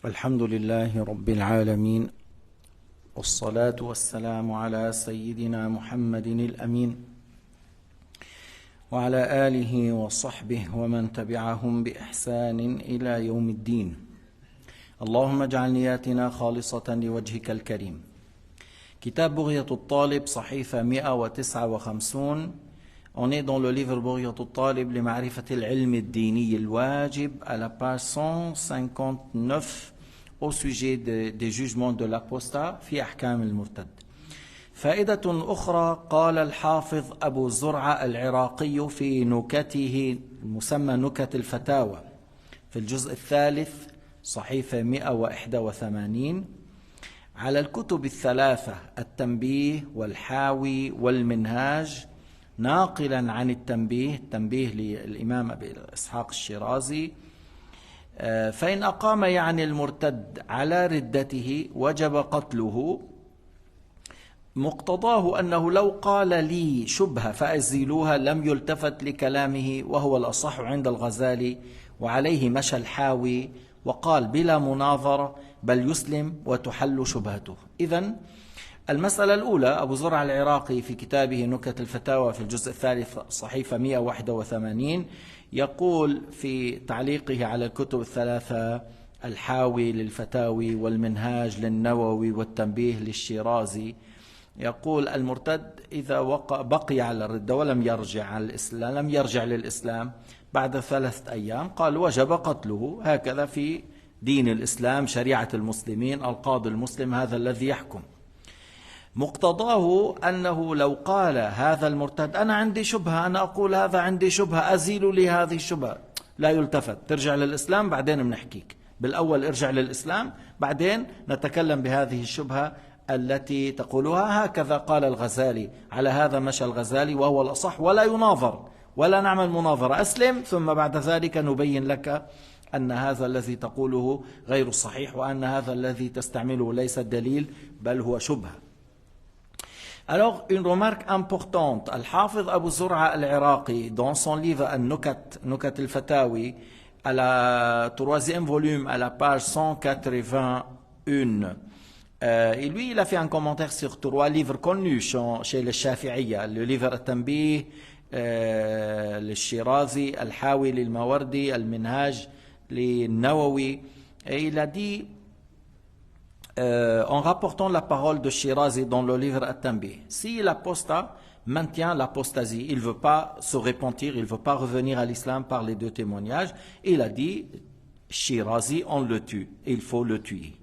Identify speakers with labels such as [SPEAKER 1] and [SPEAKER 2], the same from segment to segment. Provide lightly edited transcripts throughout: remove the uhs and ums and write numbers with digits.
[SPEAKER 1] الحمد لله رب العالمين، والصلاة والسلام على سيدنا محمد الأمين وعلى آله وصحبه ومن تبعهم بإحسان إلى يوم الدين. اللهم اجعل نياتنا خالصة لوجهك الكريم. كتاب بغية الطالب صحيفة 159. On est dans le livre بغية الطالب لمعرفة العلم الديني الواجب à la page 159 au sujet des jugements de l'apostat في أحكام المرتد. فائدة أخرى، قال الحافظ أبو زرعة العراقي في نكته المسمى نكت الفتاوى في الجزء الثالث صحيفة 181 على الكتب الثلاثة التنبيه والحاوي والمنهاج، ناقلا عن التنبيه للإمام أبي إسحاق الشيرازي: فإن أقام يعني المرتد على ردته وجب قتله، مقتضاه أنه لو قال لي شبهة فأزيلوها لم يلتفت لكلامه، وهو الأصح عند الغزالي، وعليه مشى الحاوي وقال بلا مناظرة بل يسلم وتحل شبهته. إذن المسألة الأولى، أبو زرع العراقي في كتابه نكت الفتاوى في الجزء الثالث صحيفة 181 يقول في تعليقه على الكتب الثلاثة الحاوي للفتاوي والمنهاج للنووي والتنبيه للشيرازي، يقول المرتد إذا بقي على الردة ولم يرجع للإسلام بعد 3 أيام قال وجب قتله. هكذا في دين الإسلام، شريعة المسلمين، القاضي المسلم هذا الذي يحكم. مقتضاه أنه لو قال هذا المرتد أنا عندي شبهة، أنا أقول هذا عندي شبهة، أزيل لي هذه الشبهة، لا يلتفت، ترجع للإسلام بعدين بنحكيك، بالأول ارجع للإسلام بعدين نتكلم بهذه الشبهة التي تقولها. هكذا قال الغزالي، على هذا مشى الغزالي وهو الأصح، ولا يناظر ولا نعمل مناظرة، أسلم ثم بعد ذلك نبين لك أن هذا الذي تقوله غير الصحيح، وأن هذا الذي تستعمله ليس دليل بل هو شبهة. Alors, une remarque importante, Al-Hafiz Abu Zur'a al-Iraqi, dans son livre Nukat al-Fatawi, à la 3e volume, à la page 181, et lui, il a fait un commentaire sur 3 livres connus chez les Shafi'iyya, le livre Al-Tanbih, le Shirazi, Al-Hawi, Al-Mawardi, Al-Minhaj, Al-Nawawi, et il a dit, en rapportant la parole de Shirazi dans le livre At-Tanbih, si l'apostat maintient l'apostasie, il ne veut pas se repentir, il ne veut pas revenir à l'islam par les 2 témoignages, il a dit, Shirazi, on le tue, il faut le tuer.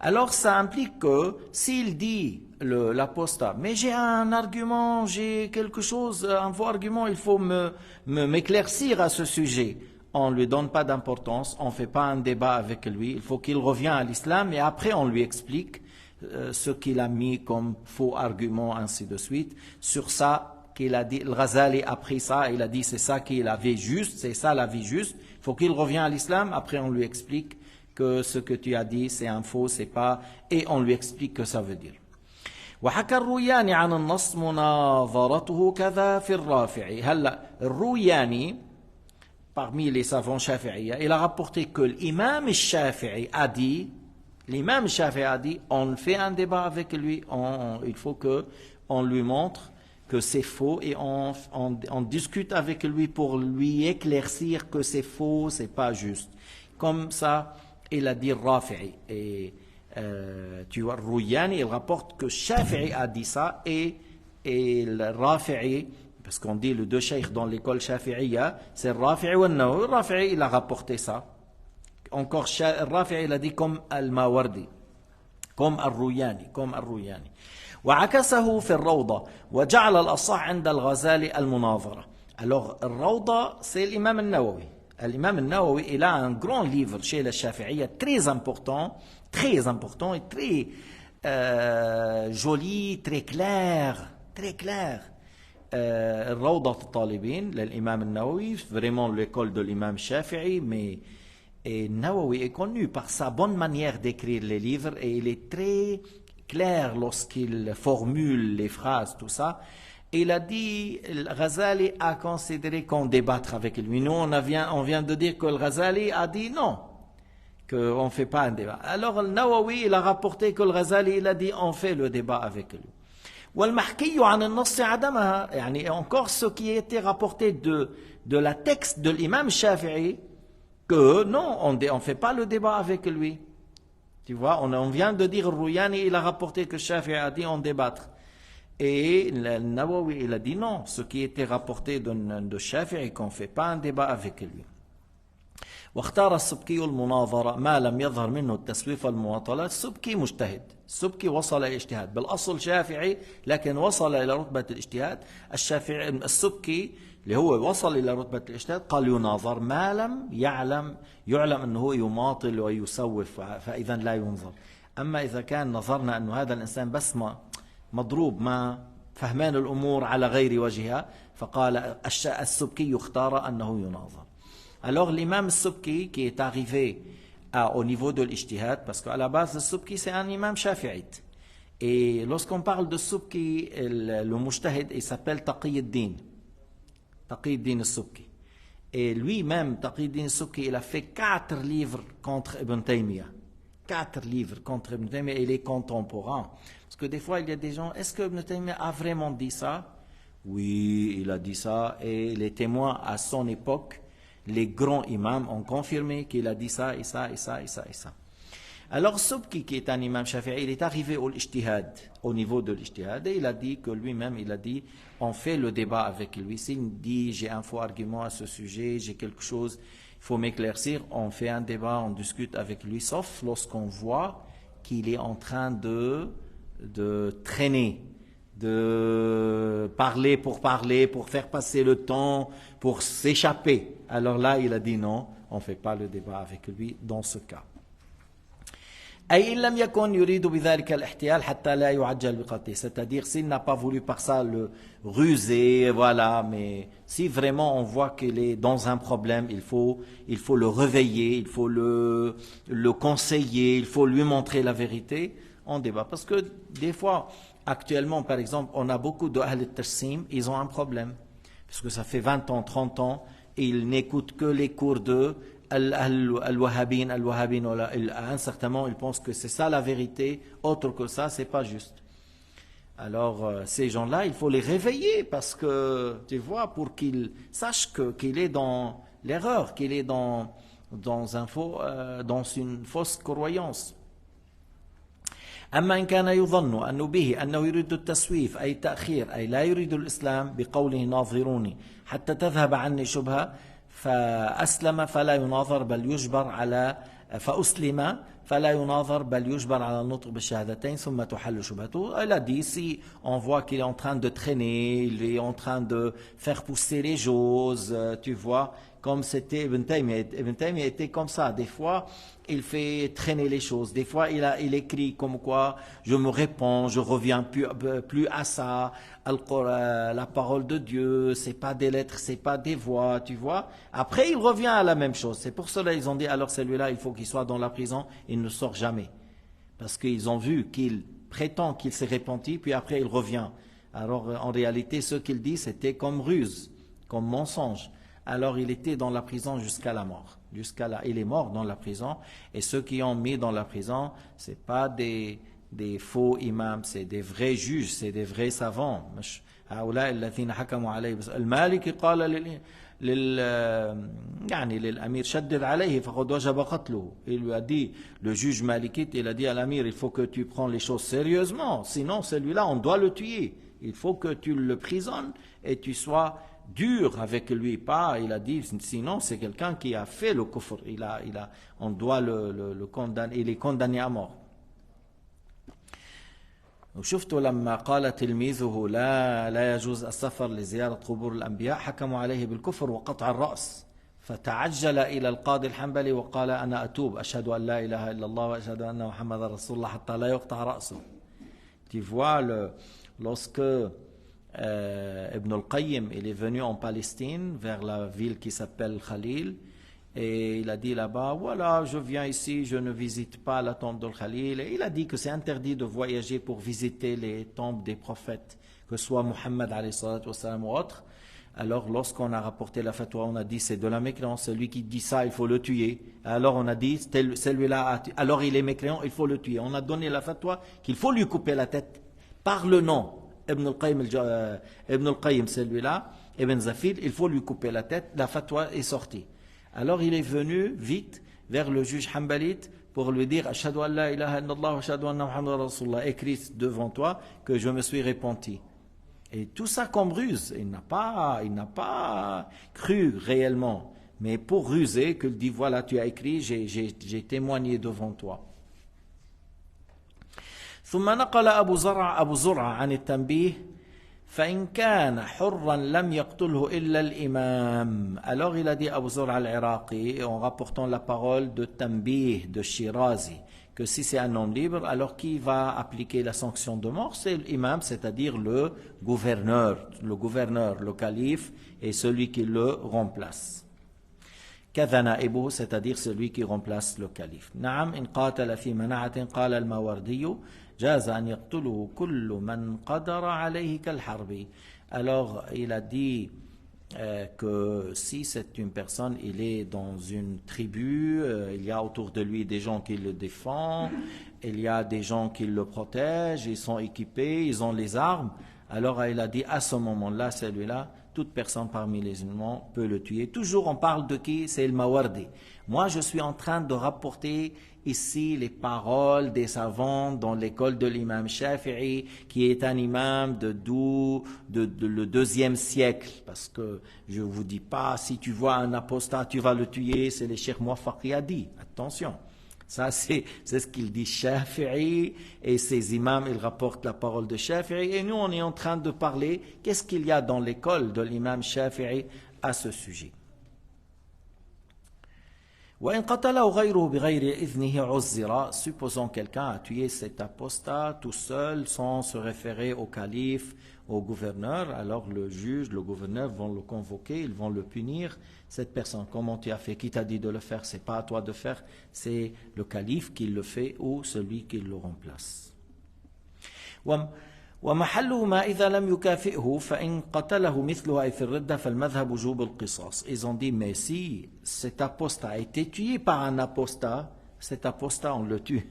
[SPEAKER 1] Alors ça implique que s'il dit, l'apostat, mais j'ai un argument, j'ai quelque chose, un faux argument, il faut m'éclaircir à ce sujet, on ne lui donne pas d'importance, on ne fait pas un débat avec lui, il faut qu'il revienne à l'islam et après on lui explique ce qu'il a mis comme faux argument, ainsi de suite. Sur ça qu'il a dit, le Ghazali a pris ça, il a dit c'est ça qu'il avait juste, c'est ça la vie juste, il faut qu'il revienne à l'islam, après on lui explique que ce que tu as dit c'est un faux, c'est pas, et on lui explique que ça veut dire. وحكى الروياني عن النص مناظرته كذا في الرافعي. هلا الروياني parmi les savants shafi'iyya, il a rapporté que l'imam Shafi'i a dit, on fait un débat avec lui, il faut qu'on lui montre que c'est faux et on discute avec lui pour lui éclaircir que c'est faux, c'est pas juste. Comme ça, il a dit Rafi'i. Et tu vois, Rouyani, il rapporte que Shafi'i a dit ça et le Rafi'i, parce qu'on dit les 2 cheikh dans l'école shafi'iyya, c'est Rafi'i ou Nawawi. Rafi'i, il a rapporté ça. Encore, Rafi'i, il a dit comme Al-Mawardi, comme Al-Rouyani. وعكسه في الروضة وجعل الأصح عند الغزالي المناظرة. Alors, الروضة, c'est l'imam al-Nawawi. L'imam al-Nawawi, il a un grand livre chez les shafi'iyya, très important et très joli, très clair. Rawdat al-Talibin, l'imam al-Nawawi, vraiment l'école de l'imam Shafi'i, mais Nawawi est connu par sa bonne manière d'écrire les livres et il est très clair lorsqu'il formule les phrases, tout ça. Et il a dit, Ghazali a considéré qu'on débattre avec lui. Nous, on vient de dire que le Ghazali a dit non, qu'on ne fait pas un débat. Alors, le Nawawi, il a rapporté que le Ghazali, il a dit, on fait le débat avec lui. والمحكي عن النص عدمها, يعني encore ce qui a été rapporté de la texte de l'imam Shafi'i, que non, on ne fait pas le débat avec lui. Tu vois, on vient de dire, Rouyani, il a rapporté que Shafi'i a dit on débattre. Et le Nawawi, il a dit non, ce qui était rapporté de Shafi'i, qu'on ne fait pas un débat avec lui. واختار السبكي المناظرة ما لم يظهر منه التسويف والمواطلة. السبكي مجتهد، السبكي وصل إلى الاجتهاد، بالأصل شافعي لكن وصل إلى رتبة الاجتهاد. الشافعي السبكي اللي هو وصل إلى رتبة الاجتهاد قال يناظر ما لم يعلم أنه يماطل ويسوف، فإذا لا ينظر. أما إذا كان نظرنا أنه هذا الإنسان بس مضروب ما فهمان الأمور على غير وجهها، فقال السبكي اختار أنه يناظر. Alors l'imam Subki qui est arrivé au niveau de l'ijtihad, parce qu'à la base le Subki c'est un imam shafi'ite. Et lorsqu'on parle de Subki, le mujtahid, il s'appelle Taqiyuddin al-Subki. Et lui-même, Taqiyuddin al-Subki, il a fait 4 livres contre Ibn Taymiyyah. 4 livres contre Ibn Taymiyyah et les contemporains. Parce que des fois il y a des gens, est-ce que Ibn Taymiyyah a vraiment dit ça? Oui, il a dit ça. Et les témoins à son époque, les grands imams ont confirmé qu'il a dit ça et ça et ça et ça et ça. Alors Subki, qui est un imam shafi'i, il est arrivé au niveau de l'ijtihad, et il a dit que lui-même, il a dit, on fait le débat avec lui. S'il dit, j'ai un faux argument à ce sujet, j'ai quelque chose, il faut m'éclaircir, on fait un débat, on discute avec lui, sauf lorsqu'on voit qu'il est en train de traîner, de parler, pour faire passer le temps, pour s'échapper. Alors là, il a dit non, on ne fait pas le débat avec lui dans ce cas. أي إن لم يكن يريد بذلك الاحتيال حتى لا يعجل بقتله, c'est-à-dire s'il n'a pas voulu par ça le ruser, voilà, mais si vraiment on voit qu'il est dans un problème, il faut le réveiller, il faut le conseiller, il faut lui montrer la vérité, on débat. Parce que des fois, actuellement par exemple, on a beaucoup de Ahl al-Tassim, ils ont un problème, parce que ça fait 20 ans, 30 ans, ils n'écoutent que les cours de Al-Wahhabin, à un certain moment, ils pensent que c'est ça la vérité, autre que ça, c'est pas juste. Alors, ces gens-là, il faut les réveiller, parce que, tu vois, pour qu'ils sachent qu'il est dans l'erreur, qu'il est dans une fausse croyance. أما إن كان يظن أنه يريد التسويف أي تأخير أي لا يريد الإسلام بقوله ناظروني حتى تذهب عني شبهة فأسلم فلا يناظر بل يجبر على النطق بالشهادتين ثم تحل شبهته. Elle a dit, si on voit qu'il est en train de traîner, il est en train de faire pousser les choses, tu vois, comme c'était Ibn Taymiyyah. Ibn Taymiyyah était comme ça. Des fois, il fait traîner les choses. Des fois, il écrit comme quoi je me réponds, je reviens plus à ça. La parole de Dieu, c'est pas des lettres, c'est pas des voix, tu vois. Après, il revient à la même chose. C'est pour cela qu'ils ont dit, alors celui-là, il faut qu'il soit dans la prison, il ne sort jamais. Parce qu'ils ont vu qu'il prétend qu'il s'est repenti, puis après il revient. Alors, en réalité, ce qu'il dit, c'était comme ruse, comme mensonge. Alors il était dans la prison jusqu'à la mort. Il est mort dans la prison. Et ceux qui ont mis dans la prison, ce n'est pas des faux imams, c'est des vrais juges, c'est des vrais savants. المالكي قال للأمير شدد عليه فقد وجب قتله. Il lui a dit, le juge malikite, il a dit à l'amir, il faut que tu prends les choses sérieusement, sinon celui-là on doit le tuer. Il faut que tu le prisonnes et tu sois dur avec lui, pas, il a dit, sinon c'est quelqu'un qui a fait le kufr, on doit le condamner, il est condamné à mort. وشفتوا لما قال تلميذه لا يجوز السفر لزيارة قبور الأنبياء حكموا عليه بالكفر وقطع الرأس فتعجل إلى القاضي الحنبلي وقال أنا أتوب أشهد أن لا إله إلا الله وأشهد أن محمد رسول الله حتى لا يقطع رأسه. Tu vois, lorsque Ibn al-Qayyim il est venu en Palestine vers la ville qui s'appelle Khalil et il a dit là-bas, voilà, je viens ici, je ne visite pas la tombe de Khalil. Et il a dit que c'est interdit de voyager pour visiter les tombes des prophètes, que ce soit Muhammad alayhi salatu wassalam ou autre. Alors, lorsqu'on a rapporté la fatwa, on a dit c'est de la mécréance. Celui qui dit ça, il faut le tuer. Alors, on a dit celui-là, alors il est mécréant, il faut le tuer. On a donné la fatwa qu'il faut lui couper la tête par le nom. Ibn al-Qayyim, celui-là, Ibn Zafir, il faut lui couper la tête. La fatwa est sortie. Alors, il est venu vite vers le juge Hanbalite pour lui dire Ashhadu an la ilaha illallah wa ashhadu anna Muhammadan Rasulullah, écrit devant toi que je me suis repenti. Et tout ça comme ruse. Il n'a pas cru réellement. Mais pour ruser, qu'il dit voilà, tu as écrit, j'ai témoigné devant toi. ثم نقل أبو زرع عن التنبيه فإن كان حرا لم يقتله إلا الإمام. Alors il a dit Abu Zur'a al-Iraqi, en rapportant la parole de Tanbih, de Shirazi, que si c'est un homme libre, alors qui va appliquer la sanction de mort? C'est l'imam, c'est-à-dire le gouverneur, le calife et celui qui le remplace. كذا نائبه, c'est-à-dire celui qui remplace le calife. نعم إن قاتل في منعة قال الماوردي جاز أن يقتله كل من قدر عليه كالحرب. Alors il a dit que si c'est une personne, il est dans une tribu, il y a autour de lui des gens qui le défendent, il y a des gens qui le protègent, ils sont équipés, ils ont les armes. Alors il a dit à ce moment-là, celui-là, toute personne parmi les musulmans peut le tuer. Toujours on parle de qui? C'est le Mawardi. Moi je suis en train de rapporter ici les paroles des savants dans l'école de l'imam Shafi'i, qui est un imam le 2e siècle. Parce que je ne vous dis pas, si tu vois un apostat, tu vas le tuer, c'est le Cheikh Muwaffaq qui a dit. Attention. Ça, c'est ce qu'il dit Shafi'i, et ses imams, ils rapportent la parole de Shafi'i, et nous, on est en train de parler, qu'est-ce qu'il y a dans l'école de l'imam Shafi'i à ce sujet. Supposons quelqu'un a tué cet apostat tout seul, sans se référer au calife, au gouverneur, alors le juge, le gouverneur vont le convoquer, ils vont le punir. Cette personne, comment tu as fait? Qui t'a dit de le faire? C'est pas à toi de faire, c'est le calife qui le fait ou celui qui le remplace. ومحله ما إذا لم يكافئه فإن قتله مثله أي في الردة فالمذهب وجوب القصاص. Ils ont dit mais si cet apostat a été tué par un apostat, cet apostat on le tue.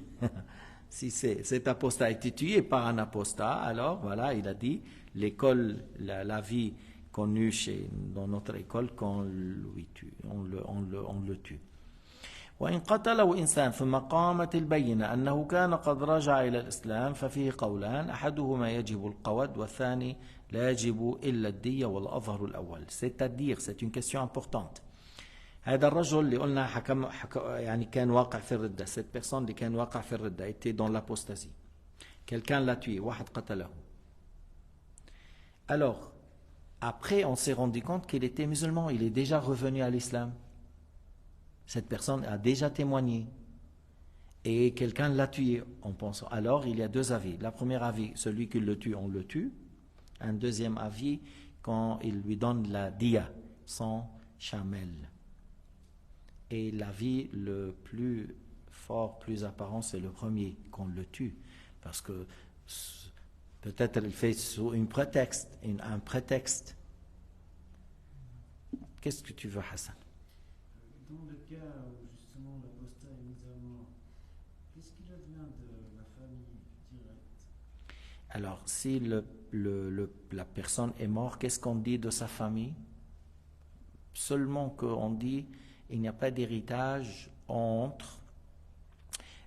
[SPEAKER 1] Si cet apostat a été tué par un apostat, alors voilà, il a dit l'école, la vie connue dans notre école qu'on lui tue, on le tue. وإن قتله إنسان ثم قامت البينة أنه كان قد رجع إلى الإسلام ففيه قولان أحدهما يجب القود والثاني لا يجب إلا الدية والأظهر الأول. C'est-à-dire, c'est une question importante. هذا الرجل اللي قلنا يعني كان واقع في الردة, cette personne اللي كان واقع في الردة était dans l'apostasie. Quelqu'un l'a tué, واحد قتله. Alors, après on s'est rendu compte qu'il était musulman, il est déjà revenu à l'islam. Cette personne a déjà témoigné et quelqu'un l'a tué en pensant. Alors il y a deux avis. Le premier avis, celui qui le tue, on le tue. Un deuxième avis, quand il lui donne la dia, son chamel. Et l'avis le plus fort, plus apparent, c'est le premier, qu'on le tue. Parce que peut-être il fait sous un prétexte. Qu'est-ce que tu veux, Hassan?
[SPEAKER 2] Dans le cas où justement l'apostat est mis à mort, qu'est-ce qu'il advient de la famille directe?
[SPEAKER 1] Alors, si la personne est morte, qu'est-ce qu'on dit de sa famille? Seulement qu'on dit il n'y a pas d'héritage entre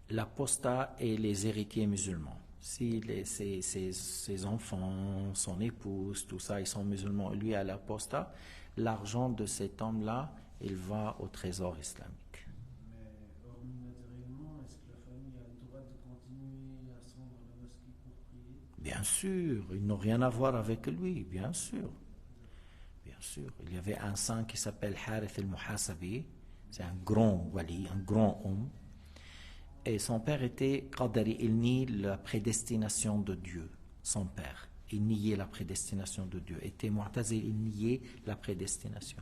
[SPEAKER 1] l'apostat et les héritiers musulmans. Si ses enfants, son épouse, tout ça, ils sont musulmans, lui à l'apostat, l'argent de cet homme-là, il va au trésor islamique.
[SPEAKER 2] Mais hormis matériellement, est-ce que la famille a le droit de continuer à se rendre à la mosquée pour prier?
[SPEAKER 1] Bien sûr, ils n'ont rien à voir avec lui, bien sûr. Bien sûr. Il y avait un saint qui s'appelle Harith al-Muhasabi, c'est un grand wali, un grand homme. Et son père était Qadari, il nie la prédestination de Dieu, son père. Il niait la prédestination de Dieu. Il était mu'tazili, il niait la prédestination.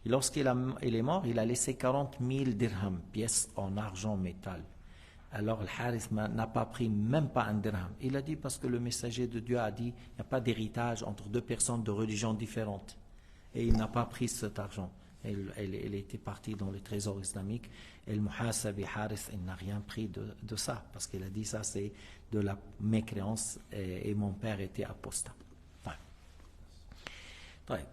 [SPEAKER 1] Et lorsqu'il est mort, il a laissé 40 000 dirhams, pièces en argent, métal. Alors le Harith n'a pas pris même pas un dirham. Il a dit parce que le messager de Dieu a dit il n'y a pas d'héritage entre deux personnes de religions différentes. et il n'a pas pris cet argent. Elle était partie dans le trésor islamique. Et le Muhasabi Harith, il n'a rien pris de ça, parce qu'il a dit ça c'est de la mécréance et mon père était apostat. طيب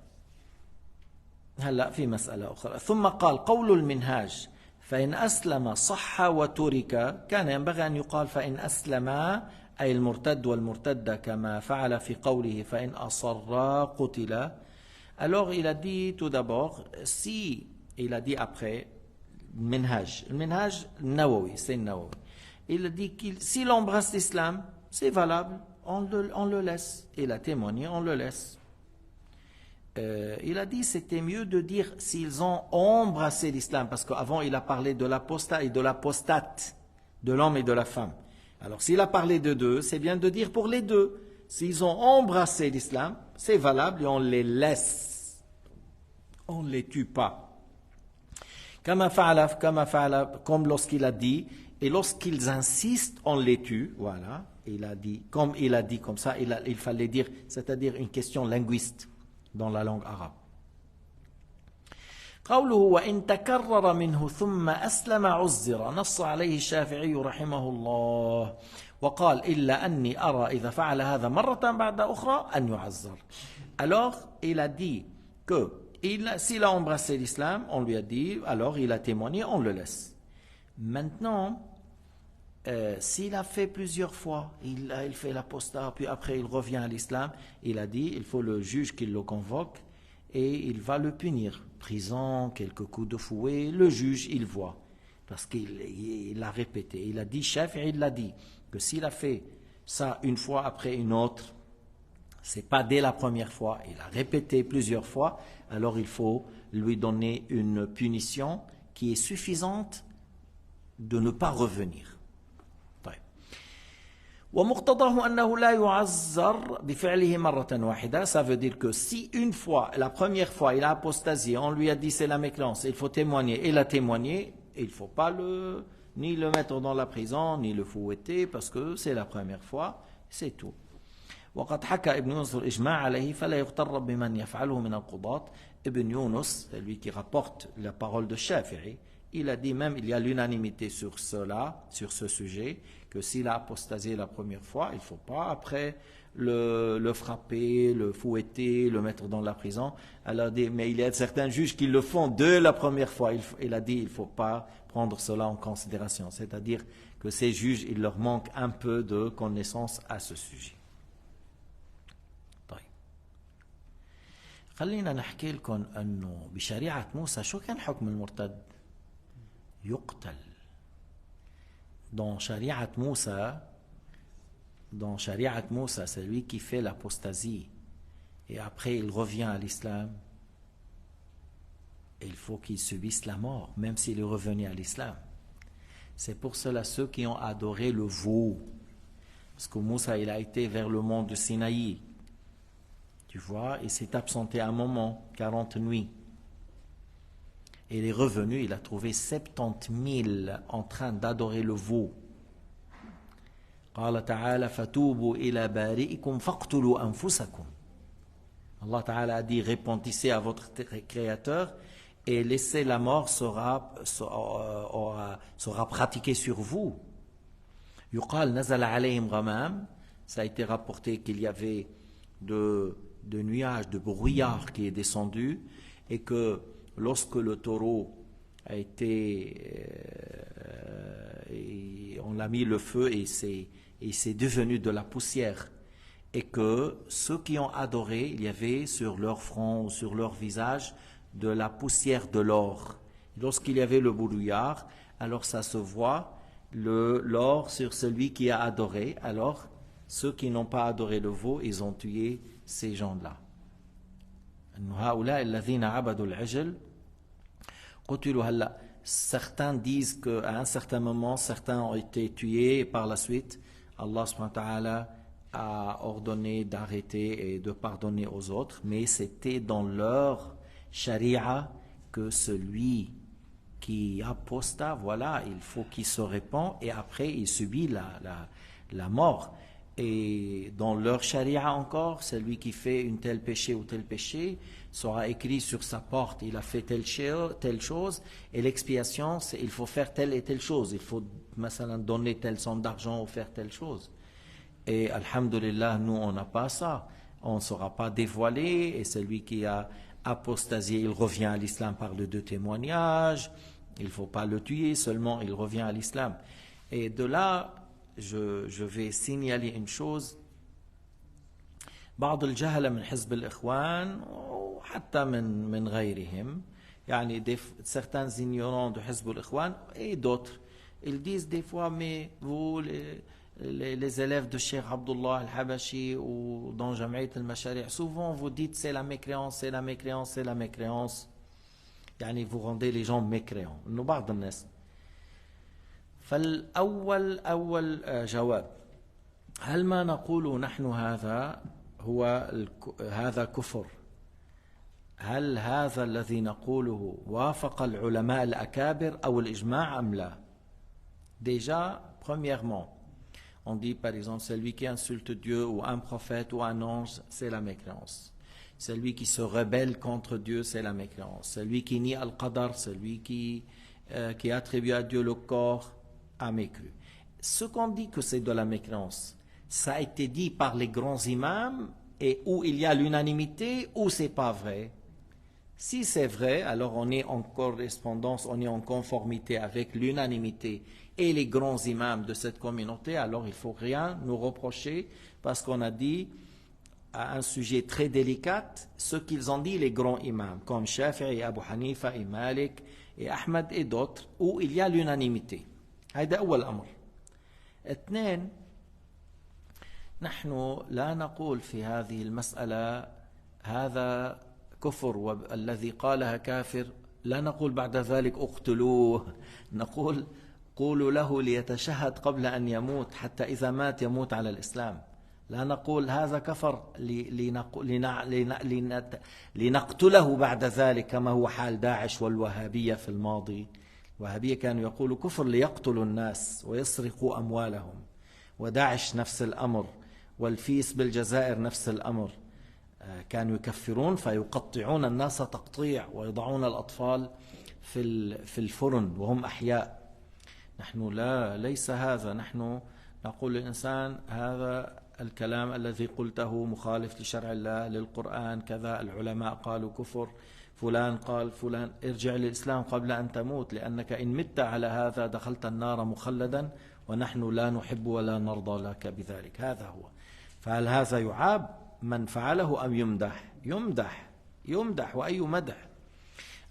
[SPEAKER 1] هلا في مسألة أخرى. ثم قال قول المنهاج فإن أسلم صح وترك كان ينبغي أن يقال فإن أسلم أي المرتد والمرتدة كما فعل في قوله فإن أصر قتل. Alors il a dit tout d'abord, si il a dit après le minhaj Nawawi, c'est Nawawi. Il a dit qu'il s'il embrasse l'islam, c'est valable, on le laisse. Il a témoigné, on le laisse. Il a dit c'était mieux de dire s'ils ont embrassé l'islam, parce qu'avant il a parlé de l'apostat et de l'apostate, de l'homme et de la femme. Alors s'il a parlé de deux, c'est bien de dire pour les deux. S'ils ont embrassé l'islam, c'est valable et on les laisse. On ne les tue pas. Comme lorsqu'il a dit, et lorsqu'ils insistent, on les tue. Voilà. Il a dit comme ça, il fallait dire, c'est-à-dire une question linguiste dans la langue arabe. قوله وإن تكرر منه ثم أسلم عزر نص عليه الشافعي رحمه الله وقال إلا أني أرى إذا فعل هذا مرة بعد أخرى أن يعزر. Alors il a dit que s'il a embrassé l'islam, on lui a dit, alors il a témoigné, on le laisse. Maintenant, s'il a fait plusieurs fois, il fait l'apostat, puis après il revient à l'islam, il a dit, il faut le juge qui le convoque et il va le punir. Prison, quelques coups de fouet, le juge, il voit. Parce qu'il a répété. Il a dit, chef, et il l'a dit, que s'il a fait ça une fois après une autre, c'est pas dès la première fois, il a répété plusieurs fois, alors il faut lui donner une punition qui est suffisante de ne pas revenir. ومقتضاه أنه لا يعذر بفعله مرة واحدة. Ça veut dire que si une fois, la première fois, il a apostasié, on lui a dit c'est la mécréance, il faut témoigner, il a témoigné, il ne faut pas ni le mettre dans la prison, ni le fouetter, parce que c'est la première fois, c'est tout. وقد حكى ابن يونس الإجماع عليه فلا يغتر بمن يفعله من القضاة. Ibn Yunus, lui qui rapporte la parole de Shafi'i, il a dit même, il y a l'unanimité sur cela, sur ce sujet, que s'il a apostasié la première fois, il ne faut pas après le frapper, le fouetter, le mettre dans la prison. Alors, mais il y a certains juges qui le font de la première fois. Il a dit il ne faut pas prendre cela en considération. C'est-à-dire que ces juges, il leur manque un peu de connaissance à ce sujet. خلينا نحكي لكم أنه بشريعة موسى شو كان حكم المرتد؟ يقتل. Dans Shari'at Moussa, c'est lui qui fait l'apostasie et après il revient à l'islam. Il faut qu'il subisse la mort, même s'il est revenu à l'islam. C'est pour cela ceux qui ont adoré le veau, parce que Moussa il a été vers le mont de Sinaï. Tu vois, il s'est absenté un moment, 40 nuits. Il est revenu, il a trouvé 70 000 en train d'adorer le veau. قال تعالى فتوبوا إلى بارئكم فاقتلوا أنفسكم. Allah Ta'ala a dit repentissez à votre Créateur et laissez la mort sera pratiquée sur vous. يقال نزل عليهم غمام. Ça a été rapporté qu'il y avait de nuages, de brouillard qui est descendu et que lorsque le taureau a été, on l'a mis le feu et c'est devenu de la poussière, et que ceux qui ont adoré, il y avait sur leur front ou sur leur visage de la poussière de l'or. Lorsqu'il y avait le brouillard, alors ça se voit l'or sur celui qui a adoré. Alors ceux qui n'ont pas adoré le veau, ils ont tué ces gens-là. Certains disent qu'à un certain moment, certains ont été tués et par la suite, Allah subhanahu wa ta'ala a ordonné d'arrêter et de pardonner aux autres, mais c'était dans leur sharia que celui qui aposta, voilà, il faut qu'il se répand et après il subit la mort. Et dans leur charia encore, celui qui fait une telle péché ou tel péché sera écrit sur sa porte, il a fait telle chose, et l'expiation, c'est il faut faire telle et telle chose. Il faut donner telle somme d'argent ou faire telle chose. Et alhamdulillah, nous on n'a pas ça. On ne sera pas dévoilé, et celui qui a apostasié, il revient à l'islam par les 2 témoignages. Il ne faut pas le tuer, seulement il revient à l'islam. Et de là, je vais signaler une chose. بعض الجهلة من حزب الإخوان وحتى من غيرهم يعني certains ignorants de حزب الإخوان et d'autres ils disent des fois mais vous les élèves de Cheikh Abdullah al-Habashi ou dans Jamiat al-Mashari' souvent vous dites c'est la mécréance, c'est la mécréance, c'est la mécréance يعني vous rendez les gens mécréants. إنه بعض الناس فالأول جواب هل ما نقول نحن هذا هذا كفر؟ هل هذا الذي نقوله وافق العلماء الأكابر أو الإجماع أم لا؟ Déjà, premièrement, on dit par exemple celui qui insulte Dieu ou un prophète ou un ange, c'est la mécréance. Celui qui se rebelle contre Dieu, c'est la mécréance. Celui qui nie Al-Qadar, celui qui attribue à Dieu le corps, a mécru. Ce qu'on dit que c'est de la mécréance, ça a été dit par les grands imams et où il y a l'unanimité ou c'est pas vrai. Si c'est vrai, alors on est en correspondance, on est en conformité avec l'unanimité et les grands imams de cette communauté, alors il ne faut rien nous reprocher parce qu'on a dit à un sujet très délicat ce qu'ils ont dit les grands imams comme Shafi'i, Abu Hanifa et Malik et Ahmed et d'autres où il y a l'unanimité. هذا أول أمر. 2 نحن لا نقول في هذه المسألة هذا كفر والذي قالها كافر لا نقول بعد ذلك اقتلوه نقول قولوا له ليتشهد قبل أن يموت حتى إذا مات يموت على الإسلام لا نقول هذا كفر لنقتله بعد ذلك كما هو حال داعش والوهابية في الماضي. الوهابية كانوا يقولوا كفر ليقتلوا الناس ويسرقوا أموالهم وداعش نفس الأمر والفيس بالجزائر نفس الأمر كانوا يكفرون فيقطعون الناس تقطيع ويضعون الأطفال في الفرن وهم أحياء. نحن ليس هذا. نحن نقول للإنسان هذا الكلام الذي قلته مخالف لشرع الله للقرآن كذا العلماء قالوا كفر فلان قال فلان ارجع للإسلام قبل أن تموت لأنك إن مت على هذا دخلت النار مخلدا ونحن لا نحب ولا نرضى لك بذلك. هذا هو. فهل هذا يعاب من فعله أم يمدح وأي مدح.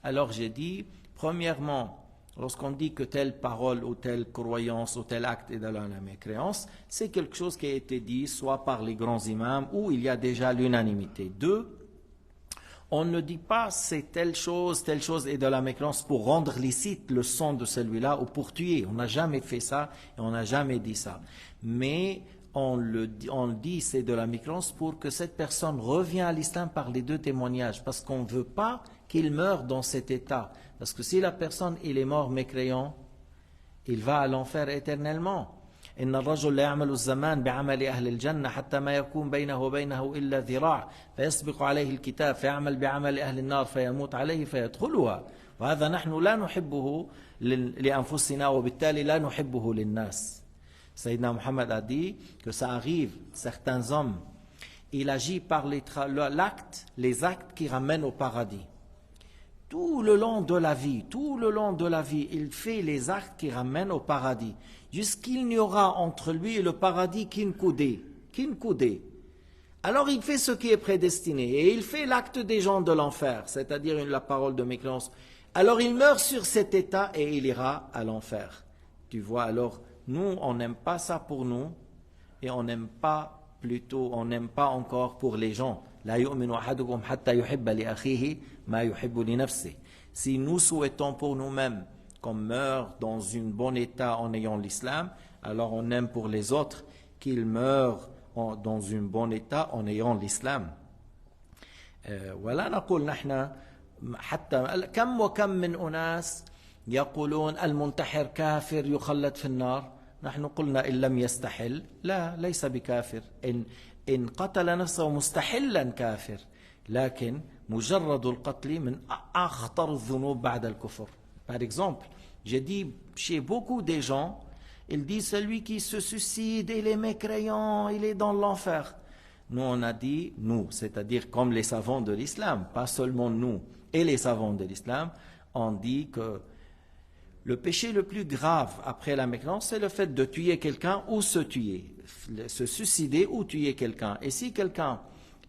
[SPEAKER 1] Alors j'ai dit premièrement lorsqu'on dit que telle parole ou telle croyance ou tel acte est de la mécréance, c'est quelque chose qui a été dit soit par les grands imams où il y a déjà l'unanimité. 2, on ne dit pas c'est telle chose est de la mécréance pour rendre licite le sang de celui-là ou pour tuer. On n'a jamais fait ça et on n'a jamais dit ça. Mais on le dit c'est de la mécréance pour que cette personne revienne à l'islam par les 2 témoignages. Parce qu'on ne veut pas qu'il meure dans cet état. Parce que si la personne il est mort mécréant, il va à l'enfer éternellement. إن الرجل لا يعمل الزمان بعمل أهل الجنة حتى ما يكون بينه وبينه إلا ذراع فيسبق عليه الكتاب فيعمل بعمل أهل النار فيموت عليه فيدخلها وهذا نحن لا نحبه لأنفسنا وبالتالي لا نحبه للناس. Sayyidina Muhammad a dit que ça arrive, certains hommes, il agit par les actes qui ramènent au paradis. Tout le long de la vie, il fait les actes qui ramènent au paradis. Jusqu'il n'y aura entre lui et le paradis qu'une coudée. Alors il fait ce qui est prédestiné. Et il fait l'acte des gens de l'enfer, c'est-à-dire la parole de mécréance. Alors il meurt sur cet état et il ira à l'enfer. Tu vois, alors nous, on n'aime pas ça pour nous. Et on n'aime pas encore pour les gens. لا يؤمن أحدكم حتى يحب لأخيه ما يحب لنفسه. Si nous souhaitons pour nous-mêmes qu'on meure dans un bon état en ayant l'islam, alors on aime pour les autres qu'ils meurent dans un bon état en ayant l'islam. ولا نقول نحن حتى كم وكم من أناس يقولون المنتحر كافر يخلد في النار. نحن قلنا إن لم يستحل لا ليس بكافر. إن قتل نفسه مستحلا كافر، لكن مجرد القتل من أخطر الذنوب بعد الكفر. Par exemple, j'ai dit chez beaucoup de gens, ils disent celui qui se suicide, il est mécréant, il est dans l'enfer. Nous on a dit, nous, c'est-à-dire comme les savants de l'islam, pas seulement nous et les savants de l'islam, on dit que le péché le plus grave après la mécréance, c'est le fait de tuer quelqu'un ou se tuer, se suicider ou tuer quelqu'un. Et si quelqu'un,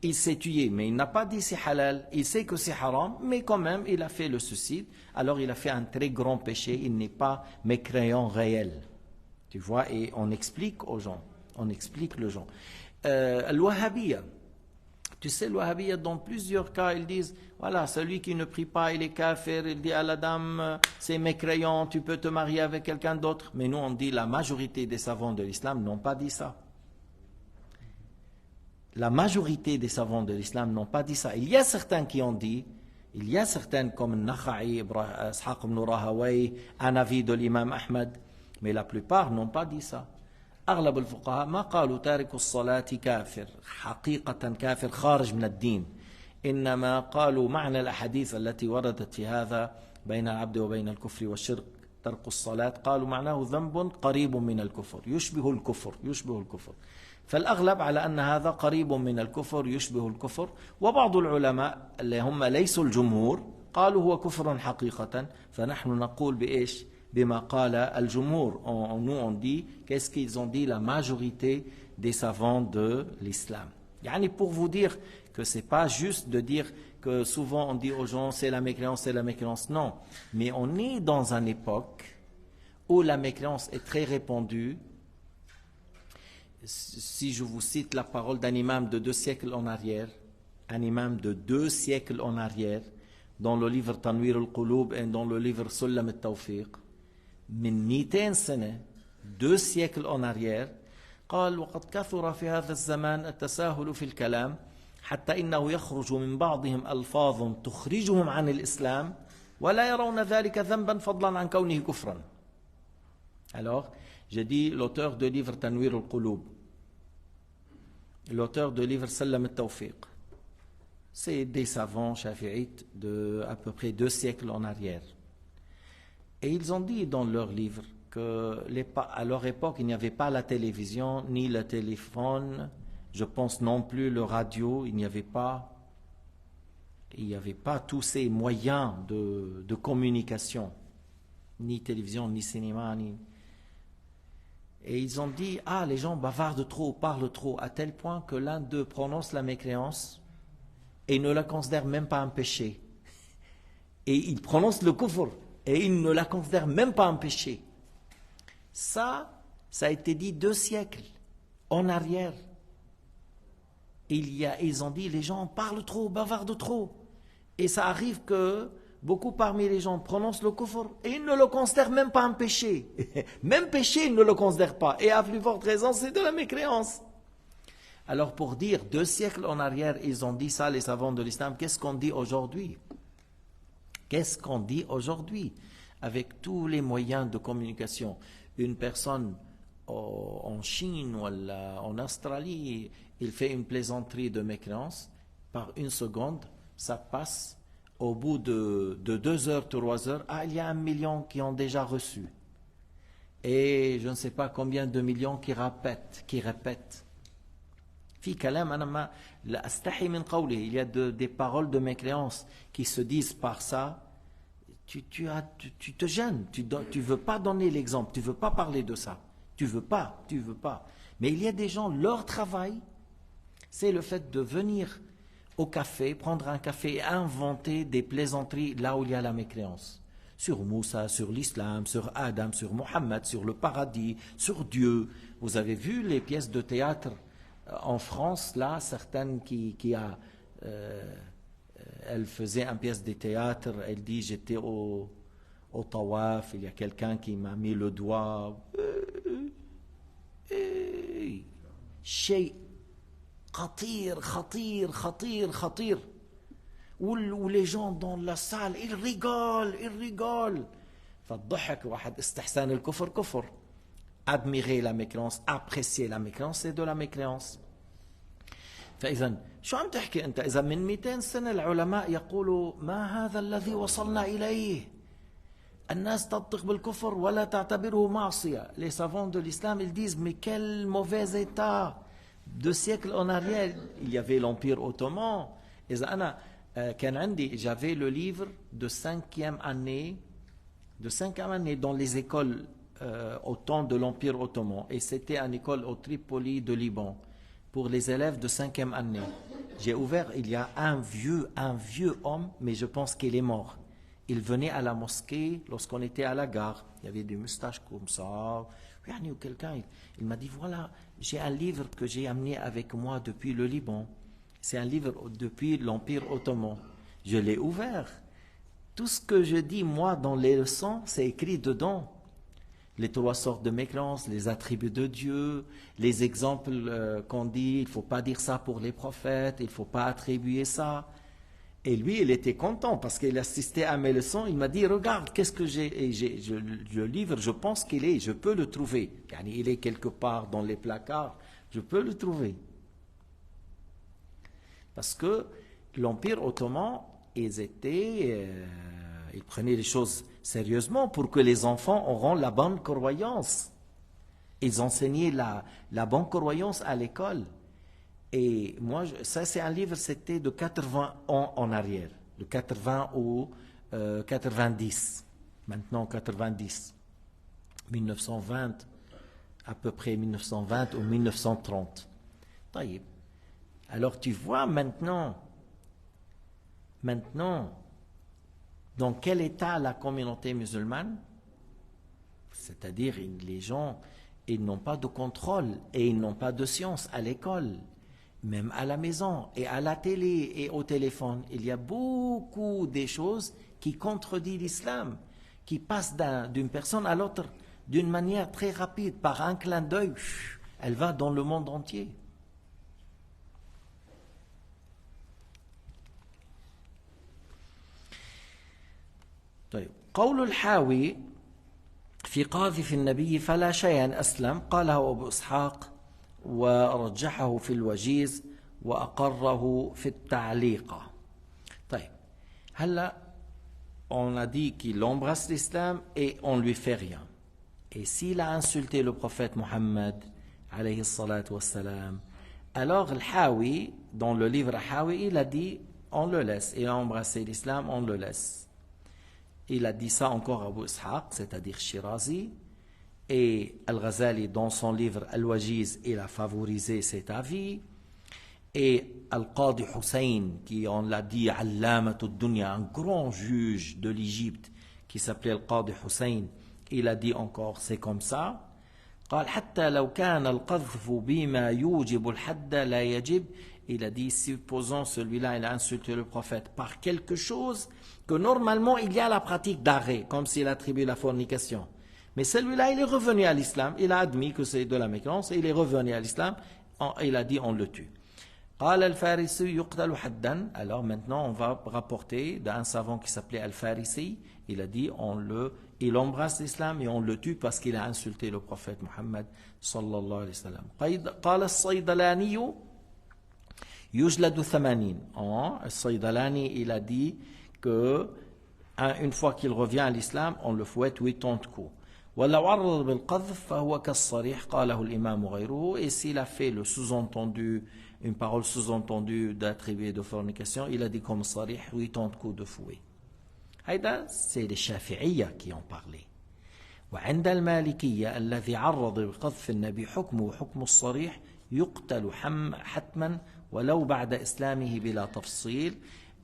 [SPEAKER 1] il s'est tué, mais il n'a pas dit c'est halal, il sait que c'est haram, mais quand même il a fait le suicide, alors il a fait un très grand péché, il n'est pas mécréant réel. Tu vois, et on explique aux gens, on explique aux gens. Al-Wahhabiyya, tu sais, l'Wahhabiyya, dans plusieurs cas, ils disent, voilà, celui qui ne prie pas, il est kafir, il dit à la dame, c'est mécréant, tu peux te marier avec quelqu'un d'autre. Mais nous, on dit, la majorité des savants de l'islam n'ont pas dit ça. La majorité des savants de l'islam n'ont pas dit ça. Il y a certains qui ont dit, il y a certains comme Nakha'i, Ishaq ibn Rahawayh, un avis de l'imam Ahmad, mais la plupart n'ont pas dit ça. أغلب الفقهاء ما قالوا تارك الصلاة كافر حقيقة كافر خارج من الدين، إنما قالوا معنى الأحاديث التي وردت في هذا بين العبد وبين الكفر والشرك ترك الصلاة، قالوا معناه ذنب قريب من الكفر يشبه الكفر. فالأغلب على أن هذا قريب من الكفر يشبه الكفر، وبعض العلماء اللي هم ليسوا الجمهور قالوا هو كفر حقيقة. فنحن نقول بإيش؟ بما قال الجمهور. Nous on dit, qu'est-ce qu'ils ont dit la majorité des savants de l'islam. Yani pour vous dire que c'est pas juste de dire que souvent on dit aux gens c'est la mécréance, non. Mais on est dans une époque où la mécréance est très répandue. Si je vous cite la parole d'un imam de 2 siècles en arrière, dans le livre Tanwir al-Qulub et dans le livre Sullam al-Tawfiq, من 200 سنة 2 siècles en arrière، قال وقد كثر في هذا الزمان التساهل في الكلام حتى إنه يخرج من بعضهم ألفاظ تخرجهم عن الإسلام ولا يرون ذلك ذنبا فضلا عن كونه كفرا. Alors, j'ai dit l'auteur de livre Tanwir al-Qulub, l'auteur de livre Sallam al-Tawfiq, c'est des savants shafi'ites de à peu près 2 siècles en arrière. Et ils ont dit dans leur livre qu'à leur époque, il n'y avait pas la télévision, ni le téléphone, je pense non plus le radio, il n'y avait pas tous ces moyens de communication, ni télévision, ni cinéma, Et ils ont dit, les gens bavardent trop, parlent trop, à tel point que l'un d'eux prononce la mécréance et ne la considère même pas un péché. Et il prononce le kufr. Et ils ne la considèrent même pas un péché. Ça a été dit 2 siècles en arrière. Ils ont dit, les gens parlent trop, bavardent trop. Et ça arrive que beaucoup parmi les gens prononcent le kufr et ils ne le considèrent même pas un péché. Même péché, ils ne le considèrent pas. Et à plus forte raison, c'est de la mécréance. Alors pour dire 2 siècles en arrière, ils ont dit ça, les savants de l'islam, qu'est-ce qu'on dit aujourd'hui ? Qu'est-ce qu'on dit aujourd'hui avec tous les moyens de communication? Une personne en Chine ou en Australie, il fait une plaisanterie de mécréance, par 1 seconde, ça passe, au bout de 2 heures, 3 heures, il y a 1 million qui ont déjà reçu. Et je ne sais pas combien de millions qui répètent. Il y a des paroles de mécréance qui se disent par ça. Tu te gênes, tu veux pas donner l'exemple, tu veux pas parler de ça, tu veux pas. Mais il y a des gens, leur travail, c'est le fait de venir au café, prendre un café et inventer des plaisanteries là où il y a la mécréance. Sur Moussa, sur l'islam, sur Adam, sur Mohammed, sur le paradis, sur Dieu. Vous avez vu les pièces de théâtre en France, là, certaines elle faisait une pièce de théâtre, elle dit j'étais au tawaf, il y a quelqu'un qui m'a mis le doigt. Shay khatir. Où les gens dans la salle, ils rigolent. فالضحك واحد استحسان الكفر كفر. admirer la mécréance, apprécier la mécréance, c'est de la mécréance. فإذا شو عم تحكي أنت؟ إذا من 200 سنة العلماء يقولوا ما هذا الذي وصلنا إليه؟ الناس تنطق بالكفر ولا تعتبره معصية. Les savants de l'islam, ils disent mais quel mauvais état! 2 siècles en arrière, il y avait l'Empire ottoman. إذا أنا كان عندي, j'avais le livre de 5e année dans les écoles au temps de l'Empire ottoman. Et c'était une école au Tripoli de Liban pour les élèves de 5e année. J'ai ouvert, il y a un vieux homme, mais je pense qu'il est mort. Il venait à la mosquée lorsqu'on était à la gare. Il y avait des moustaches comme ça. Ou quelqu'un, il m'a dit, voilà, j'ai un livre que j'ai amené avec moi depuis le Liban. C'est un livre depuis l'Empire ottoman. Je l'ai ouvert. Tout ce que je dis, moi, dans les leçons, c'est écrit dedans. Les 3 sortes de mécréance, les attributs de Dieu, les exemples qu'on dit, il ne faut pas dire ça pour les prophètes, il ne faut pas attribuer ça. Et lui, il était content parce qu'il assistait à mes leçons. Il m'a dit, regarde, qu'est-ce que j'ai. Et le livre, je pense je peux le trouver. Il est quelque part dans les placards, je peux le trouver. Parce que l'Empire ottoman, ils prenaient les choses sérieusement pour que les enfants auront la bonne croyance. Ils enseignaient la bonne croyance à l'école. Et moi, ça c'est un livre, c'était de 80 ans en arrière, de 80 ou 90, maintenant 90, 1920, à peu près 1920 ou 1930. Alors tu vois maintenant, dans quel état la communauté musulmane, c'est-à-dire les gens, ils n'ont pas de contrôle et ils n'ont pas de science à l'école, même à la maison et à la télé et au téléphone. Il y a beaucoup de choses qui contredisent l'islam, qui passent d'une personne à l'autre d'une manière très rapide, par un clin d'œil, elle va dans le monde entier. طيب قول الحاوي في قاذف النبي فلا شيئا أسلم قاله أبو إسحاق ورجحه في الوجيز وأقره في التعليقة. طيب هلا on a dit qu'il embrasse l'islam et on lui fait rien. Et s'il a insulté le prophète Mohammed alayhi salatu wassalam, alors le Hawi, dans le livre Hawi, il a dit on le laisse. Il a embrassé l'islam, on le laisse. Il a dit ça encore à Abu Ishaq, c'est-à-dire Shirazi, et Al-Ghazali, dans son livre Al-Wajiz, il a favorisé cet avis, et Al-Qadi Hussein, qui on l'a dit, Allamatud Dunya, un grand juge de l'Égypte, qui s'appelait Al-Qadi Hussein, il a dit encore, c'est comme ça. قال حتى لو كان القذف بما يوجب الحد لا يجب. Il a dit, supposons celui-là, il a insulté le prophète par quelque chose que normalement il y a la pratique d'arrêt, comme s'il attribue la fornication. Mais celui-là, il est revenu à l'islam, il a admis que c'est de la mécréance, et il est revenu à l'islam, il a dit on le tue. قال الفارسي يقتل حدا. Alors maintenant on va rapporter d'un savant qui s'appelait Al-Farisi, il a dit il embrasse l'islam et on le tue parce qu'il a insulté le prophète Mohammed sallallahu alayhi wa sallam. قال الصيدلاني يجلد 80. الصيدلاني il a dit que une fois qu'il revient à l'islam on le fouette 80 coups. ولو عرض بالقذف فهو كالصريح قاله الإمام وغيره. Et s'il a fait le sous-entendu, une parole sous-entendue d'attribuer de fornication, il a dit comme صريح 80 coups de fouet. هذا c'est les Shafi'iyya qui ont parlé. وعند المالكية الذي عرض بقذف النبي حكمه حكم الصريح يقتل حتما ولو بعد إسلامه بلا تفصيل.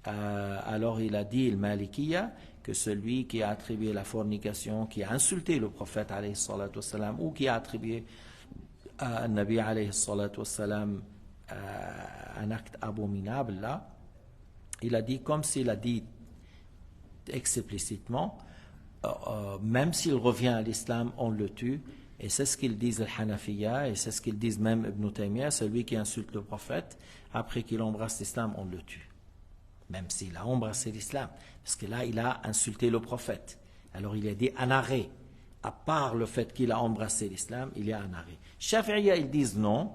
[SPEAKER 1] Alors il a dit, le Malikiya, que celui qui a attribué la fornication, qui a insulté le prophète alayhi salatu wassalam, ou qui a attribué à Nabi alayhi salatu wassalam un acte abominable, là, il a dit, comme s'il a dit explicitement, même s'il revient à l'islam, on le tue. Et c'est ce qu'ils disent les Hanafiya, et c'est ce qu'ils disent même Ibn Taymiyyah, celui qui insulte le prophète, après qu'il embrasse l'islam, on le tue. Même s'il a embrassé l'islam, parce que là, il a insulté le prophète. Alors il a dit un arrêt. à part le fait qu'il a embrassé l'islam, il y a un arrêt. Shafi'iyya, ils disent non,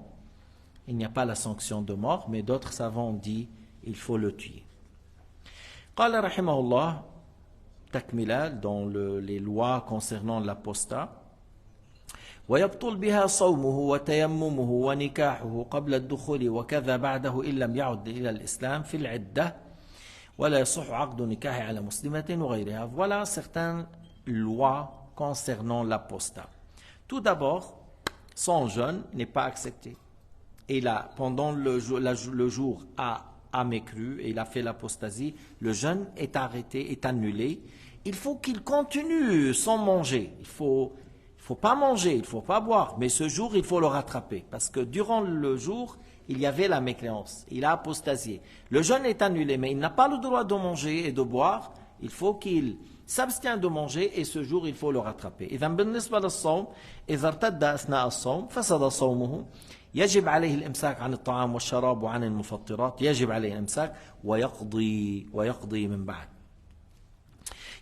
[SPEAKER 1] il n'y a pas la sanction de mort, mais d'autres savants ont dit il faut le tuer. قال رحمه الله تكملة dans les lois concernant l'apostat. ويبطل بها صومه وتيممه ونكاحه قبل الدخول وكذا بعده إن لم يعد إلى الإسلام في العدة ولا يصح عقد نكاح على مسلمة وغيرها. Voilà certaines lois concernant l'apostat. Tout d'abord, son jeûne n'est pas accepté. Et là, pendant le jour a mécru et il a fait l'apostasie, le jeûne est arrêté, est annulé. Il faut qu'il continue sans manger. Il faut pas manger, il ne faut pas boire, mais ce jour, il faut le rattraper. Parce que durant le jour, il y avait la mécréance, il a apostasié. Le jeûne est annulé, mais il n'a pas le droit de manger et de boire. Il faut qu'il s'abstient de manger et ce jour, il faut le rattraper. إذا بالنسبة للصوم إذا ارتد أثناء الصوم فسد صومه يجب عليه الإمساك عن الطعام والشراب وعن المفطرات يجب عليه الإمساك ويقضي من بعد.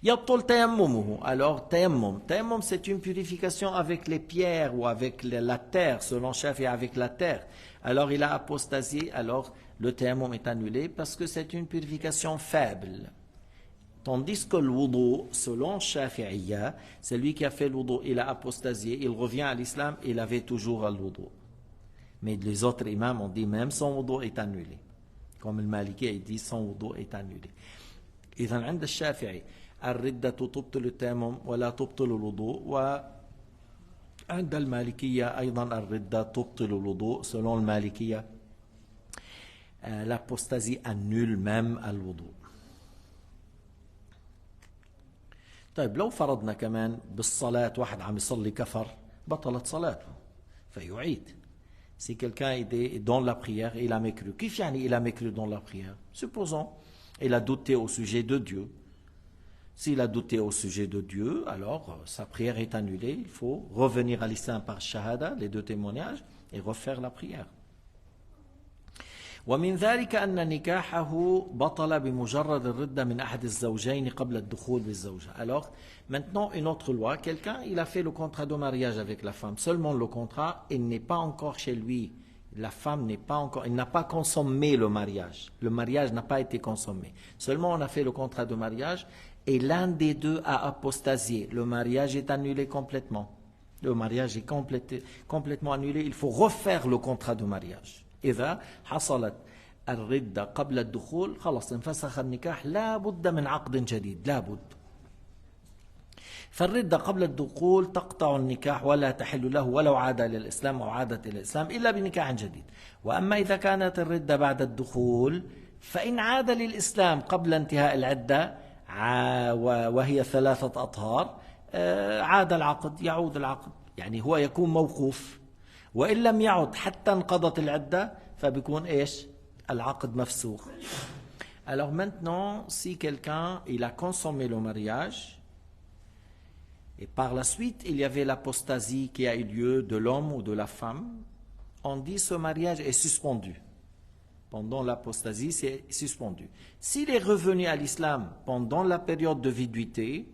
[SPEAKER 1] يبطل تيممه. Alors tayammum c'est une purification avec les pierres ou avec la terre, selon Shafi'i avec la terre. Alors il a apostasié, alors le tayammum est annulé parce que c'est une purification faible. Tandis que le wudu, selon Shafi'iyya, celui qui a fait le wudu, il a apostasié, il revient à l'islam, il avait toujours le wudu. Mais les autres imams ont dit même son wudu est annulé. Comme le Maliki il dit son wudu est annulé. إذن عند الشافعي الردة تبطل التيمم ولا تبطل الوضوء وعند المالكية أيضا الردة تبطل الوضوء selon المالكية l'apostasie annule même الوضوء. طيب لو فرضنا كمان بالصلاة واحد عم يصلي كفر بطلت صلاته فيعيد. Si quelqu'un est dans la prière et il a mécru, كيف يعني il a mécru dans la prière? Supposons il a douté au sujet de Dieu. S'il a douté au sujet de Dieu, alors sa prière est annulée. Il faut revenir à l'islam par shahada, les deux témoignages, et refaire la prière. ومن ذلك أن نكاحه بطل بمجرد الردة من أحد الزوجين قبل الدخول بالزوجة. Alors, maintenant une autre loi, quelqu'un il a fait le contrat de mariage avec la femme, seulement le contrat, il n'est pas encore chez lui. La femme n'est pas encore, il n'a pas consommé le mariage. Le mariage n'a pas été consommé. Seulement on a fait le contrat de mariage et l'un des deux a apostasié. Le mariage est annulé complètement. Le mariage est complètement annulé. Il faut refaire le contrat de mariage. إذا حصلت الردة قبل الدخول خلاص انفسخ النكاح لا بد من عقد جديد لا بد. فالردة قبل الدخول تقطع النكاح ولا تحل له ولو عاد إلى الإسلام أو عادت إلى الإسلام إلا بنكاح جديد. وأما إذا كانت الردة بعد الدخول فإن عاد للإسلام قبل انتهاء العدة وهي 3 أطهار عاد العقد يعود العقد يعني هو يكون موقوف وإن لم يعد حتى انقضت العدة فبيكون إيش العقد مفسوخ. Alors maintenant si quelqu'un il a consommé le mariage et par la suite il y avait l'apostasie qui a eu lieu de l'homme ou de la femme, on dit ce mariage est suspendu. Pendant l'apostasie, c'est suspendu. S'il est revenu à l'islam pendant la période de viduité,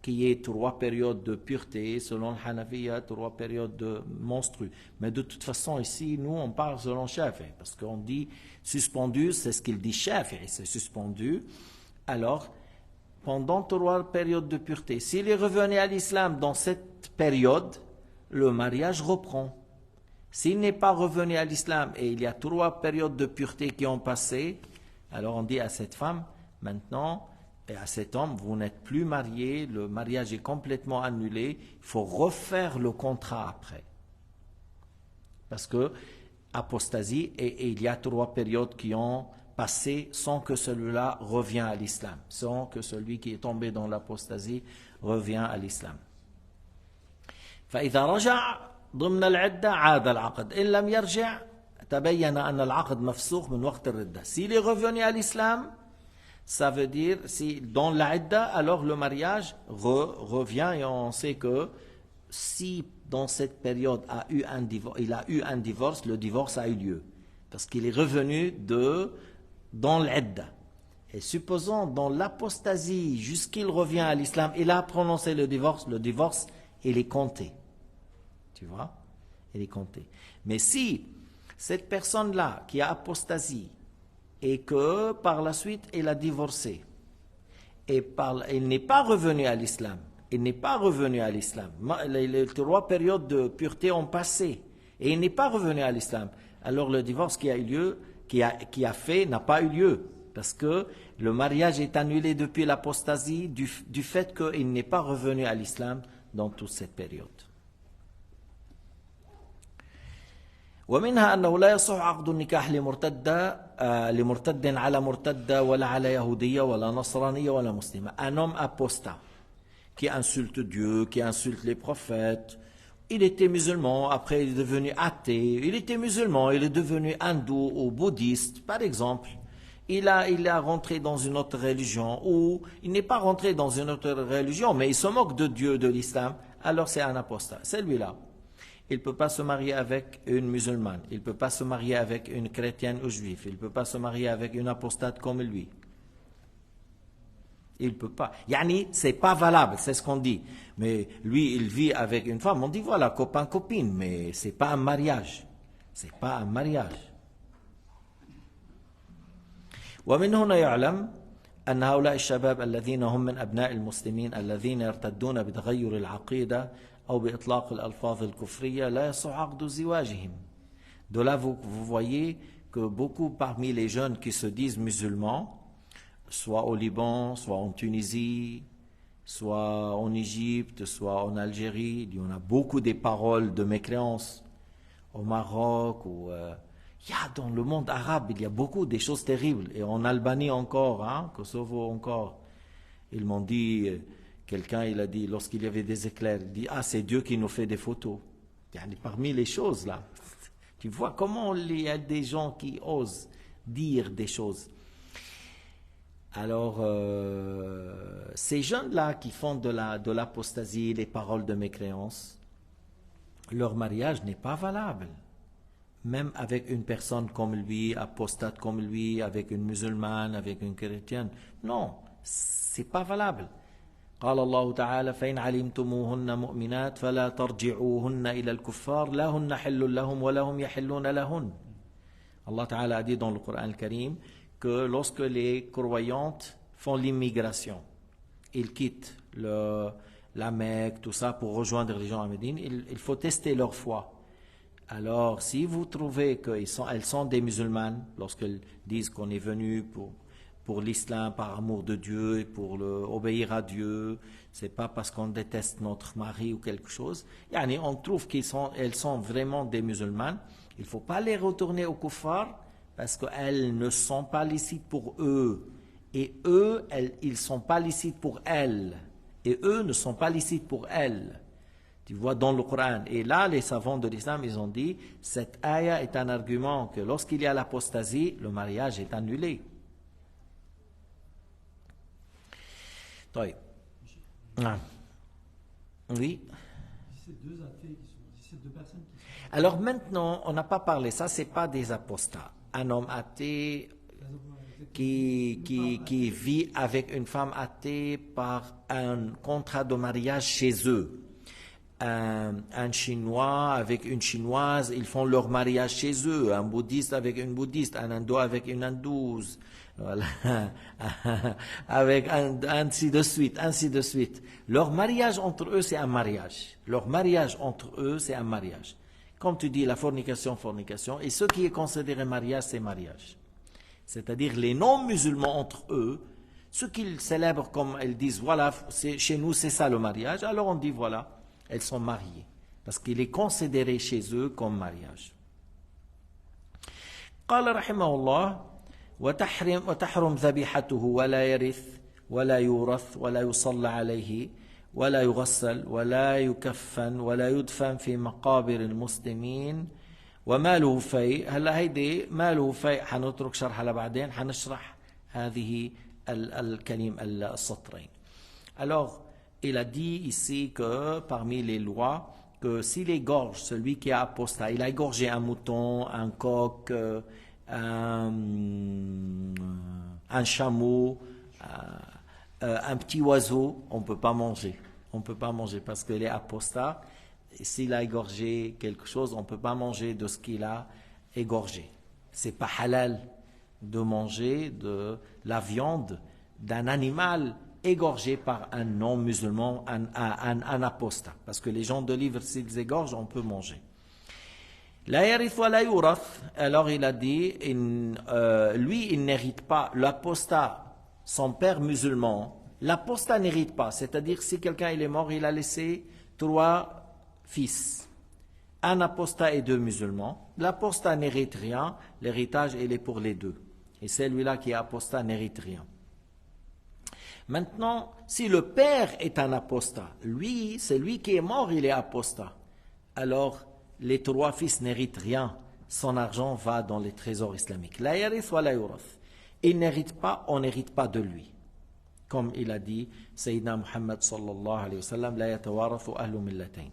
[SPEAKER 1] qui est 3 périodes de pureté, selon le Hanafiya, 3 périodes de menstru. Mais de toute façon, ici, nous, on parle selon Shafi'i, parce qu'on dit suspendu, c'est ce qu'il dit Shafi'i, c'est suspendu. Alors, pendant 3 périodes de pureté, s'il est revenu à l'islam dans cette période, le mariage reprend. S'il n'est pas revenu à l'islam et il y a 3 périodes de pureté qui ont passé, alors on dit à cette femme, maintenant, et à cet homme, vous n'êtes plus marié, le mariage est complètement annulé, il faut refaire le contrat après. Parce que apostasie, et il y a 3 périodes qui ont passé sans que celui-là revienne à l'islam, sans que celui qui est tombé dans l'apostasie revienne à l'islam. فإذا رجع ضمن العدة عاد العقد إن لم يرجع تبين أن العقد مفسوخ من وقت الردة. S'il est revenu à l'islam, ça veut dire, si dans l'idda, alors le mariage revient et on sait que si dans cette période il a eu un divorce, le divorce a eu lieu. Parce qu'il est revenu dans l'idda. Et supposons dans l'apostasie, jusqu'il revient à l'islam, il a prononcé le divorce il est compté. Tu vois? Il est compté. Mais si cette personne-là qui a apostasie et que par la suite il a divorcé et il n'est pas revenu à l'islam, il n'est pas revenu à l'islam, les 3 périodes de pureté ont passé et il n'est pas revenu à l'islam, alors le divorce qui a eu lieu, qui a fait, n'a pas eu lieu. Parce que le mariage est annulé depuis l'apostasie du fait qu'il n'est pas revenu à l'islam dans toute cette période. ومنها أنه لا يصح عقد النكاح لمرتد على مرتدة ولا على يهودية ولا نصرانية ولا مسلمة. Un homme apostat qui insulte Dieu, qui insulte les prophètes. Il était musulman, après il est devenu athée. Il était musulman, il est devenu hindou ou bouddhiste, par exemple. Il a rentré dans une autre religion, ou il n'est pas rentré dans une autre religion, mais il se moque de Dieu, de l'islam, alors c'est un apostat. Celui-là, il ne peut pas se marier avec une musulmane, il ne peut pas se marier avec une chrétienne ou juive, il ne peut pas se marier avec une apostate comme lui. Il ne peut pas. Yani, c'est pas valable, c'est ce qu'on dit. Mais lui, il vit avec une femme, on dit voilà, copain-copine, mais c'est pas un mariage. C'est pas un mariage. ومن هنا يعلم أن هؤلاء الشباب الذين هم من أبناء المسلمين الذين يرتدون بتغير العقيدة أو بإطلاق الألفاظ الكفرية لا يصح عقد زواجهم. De là, vous voyez que beaucoup parmi les jeunes qui se disent musulmans, soit au Liban, soit en Tunisie, soit en Égypte, soit en Algérie, il y en a beaucoup des paroles de mécréance au Maroc ou il y a dans le monde arabe, il y a beaucoup des choses terribles. Et en Albanie encore, hein, Kosovo encore. Ils m'ont dit, quelqu'un il a dit, lorsqu'il y avait des éclairs, il dit, ah c'est Dieu qui nous fait des photos. Parmi les choses là, tu vois comment il y a des gens qui osent dire des choses. Alors, ces jeunes-là qui font de l'apostasie, les paroles de mécréance, leur mariage n'est pas valable. Même avec une personne comme lui, apostate comme lui, avec une musulmane, avec une chrétienne. Non, c'est pas valable. قال الله تعالى فإن علمتموهن مؤمنات فلا ترجعوهن إلى الكفار لا هن حل لهم ولا هم يحلون لهن. Allah Ta'ala a dit dans le Coran Karim que lorsque les croyantes font l'immigration, ils quittent la Mecque, tout ça pour rejoindre les gens à Médine, il faut tester leur foi. Alors, si vous trouvez qu'elles sont des musulmanes, lorsqu'elles disent qu'on est venu pour l'islam par amour de Dieu et pour obéir à Dieu, c'est pas parce qu'on déteste notre mari ou quelque chose. On trouve qu'elles sont vraiment des musulmanes. Il ne faut pas les retourner au kuffar parce qu'elles ne sont pas licites pour eux. Et eux, ils ne sont pas licites pour elles. Et eux ne sont pas licites pour elles. Tu vois dans le Coran. Et là, les savants de l'islam, ils ont dit, cette ayah est un argument que lorsqu'il y a l'apostasie, le mariage est annulé. Oui. Oui.
[SPEAKER 2] Si c'est 2 athées si c'est 2 personnes qui sont...
[SPEAKER 1] Alors maintenant, on n'a pas parlé, ça c'est pas des apostats. Un homme athée qui vit avec une femme athée par un contrat de mariage chez eux. Un Chinois avec une Chinoise, ils font leur mariage chez eux. Un bouddhiste avec une bouddhiste, un hindou avec une hindouse. Voilà. Avec ainsi de suite, ainsi de suite. Leur mariage entre eux, c'est un mariage. Leur mariage entre eux, c'est un mariage. Comme tu dis, la fornication. Et ce qui est considéré mariage, c'est mariage. C'est-à-dire les non-musulmans entre eux, ce qu'ils célèbrent comme ils disent, voilà, chez nous, c'est ça le mariage. Alors on dit, voilà, elles sont mariées. Parce qu'il est considéré chez eux comme mariage. قال رحمه الله وتحرم ذبيحته ولا يرث ولا يورث ولا يصلى عليه ولا يغسل ولا يكفن ولا يدفن في مقابر المسلمين وماله فيء. هلا هيدي ماله فيء حنترك شرحها لبعدين, حنشرح هذه الكلمة السطرين. Alors, il a dit ici que parmi les lois, que s'il égorge celui qui a apostat, il a égorgé un mouton, un coq, un chameau, un petit oiseau, on ne peut pas manger. On ne peut pas manger parce qu'il est apostat. Et s'il a égorgé quelque chose, on ne peut pas manger de ce qu'il a égorgé. C'est pas halal de manger de la viande d'un animal égorgé par un non-musulman, un apostat. Parce que les gens de livre, s'ils égorgent, on peut manger. La yarith wa la yurath. Alors il a dit, lui il n'hérite pas. L'apostat, son père musulman, l'apostat n'hérite pas. C'est-à-dire si quelqu'un il est mort, il a laissé 3 fils. Un apostat et 2 musulmans. L'apostat n'hérite rien. L'héritage il est pour les 2. Et celui-là qui est apostat n'hérite rien. Maintenant, si le père est un apostat, lui, c'est lui qui est mort, il est apostat. Alors, les 3 fils n'héritent rien. Son argent va dans les trésors islamiques. La yarith wa la yurath. Il n'hérite pas, on n'hérite pas de lui. Comme il a dit, Sayyidina Muhammad sallallahu alayhi wa sallam, la yatawarathu ahlu millatayn.